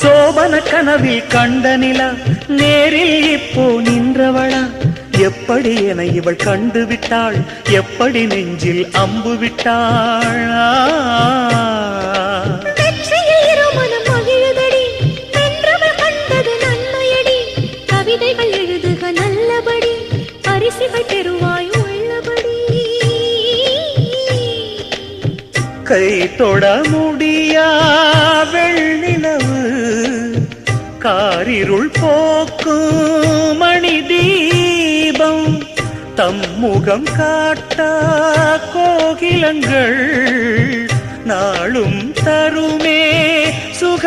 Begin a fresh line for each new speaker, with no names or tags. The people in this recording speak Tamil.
சோபன கனவில் கண்ட நிலா நேரில் இப்போ நின்றவளா எப்படி என இவள் கண்டு விட்டாள் எப்படி நெஞ்சில் அம்பு விட்டாள்
வெற்றியில் இருமனம் மகிழுதடி வென்றவள் கண்டது நன்மையடி கவிதைகள் எழுதுக நல்லபடி பரிசுகள் பெறுவாய் உள்ளபடி
கை தொட முடியா வெள்ளிலவு காரிருள் போக்கும் மணி தீபம் தம்முகம் காட்டா கோகிலங்கள் நாளும் தருமே சுக